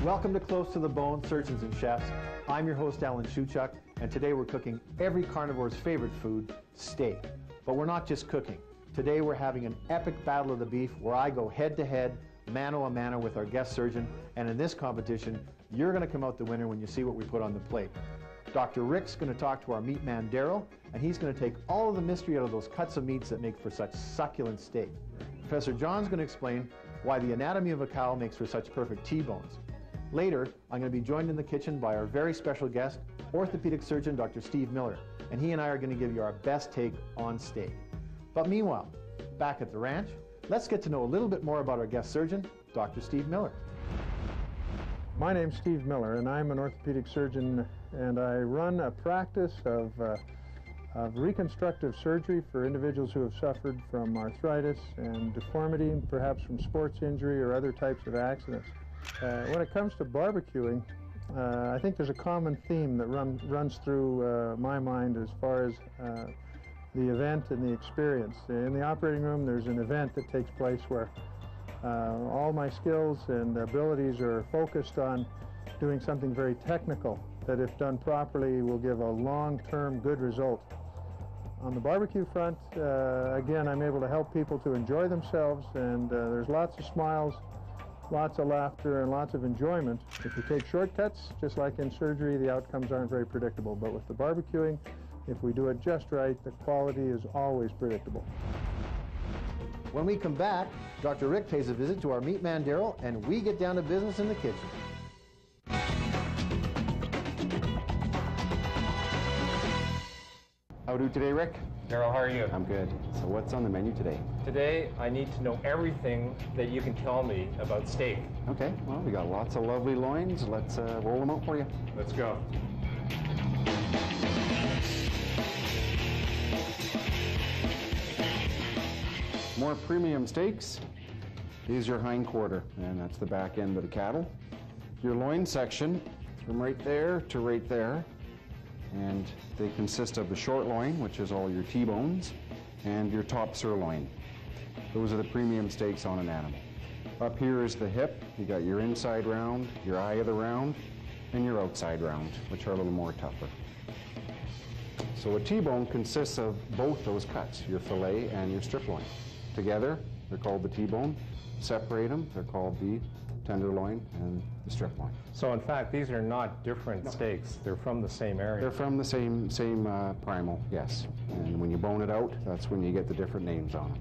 Welcome to Close to the Bone, Surgeons and Chefs. I'm your host, Allan Shewchuk, and today we're cooking every carnivore's favorite food, steak. But we're not just cooking. Today we're having an epic battle of the beef where I go head-to-head, mano-a-mano with our guest surgeon, and in this competition, you're going to come out the winner when you see what we put on the plate. Dr. Rick's going to talk to our meat man, Darrell, and he's going to take all of the mystery out of those cuts of meats that make for such succulent steak. Professor John's going to explain why the anatomy of a cow makes for such perfect T-bones. Later, I'm going to be joined in the kitchen by our very special guest, orthopedic surgeon Dr. Steve Miller, and he and I are going to give you our best take on steak. But meanwhile, back at the ranch, let's get to know a little bit more about our guest surgeon, Dr. Steve Miller. My name's Steve Miller, and I'm an orthopedic surgeon, and I run a practice of reconstructive surgery for individuals who have suffered from arthritis and deformity, perhaps from sports injury or other types of accidents. When it comes to barbecuing, I think there's a common theme that runs through my mind as far as the event and the experience. In the operating room, there's an event that takes place where all my skills and abilities are focused on doing something very technical that, if done properly, will give a long-term good result. On the barbecue front, again, I'm able to help people to enjoy themselves, and there's lots of smiles, lots of laughter, and lots of enjoyment. If you take shortcuts, just like in surgery, the outcomes aren't very predictable. But with the barbecuing, if we do it just right, the quality is always predictable. When we come back, Dr. Rick pays a visit to our meat man, Darrell, and we get down to business in the kitchen. How do today, Rick? Darrell, how are you? I'm good. So what's on the menu today? Today, I need to know everything that you can tell me about steak. Okay, well, we got lots of lovely loins. Let's roll them out for you. Let's go. More premium steaks. These are your hind quarter, and that's the back end of the cattle. Your loin section, from right there to right there. And they consist of the short loin, which is all your T-bones, and your top sirloin. Those are the premium steaks on an animal. Up here is the hip. You got your inside round, your eye of the round, and your outside round, which are a little more tougher. So a T-bone consists of both those cuts, your fillet and your strip loin. Together, they're called the T-bone. Separate them, they're called the tenderloin and the strip loin. So in fact, these are not different steaks. They're from the same area. They're from the same primal, yes. And when you bone it out, that's when you get the different names on them.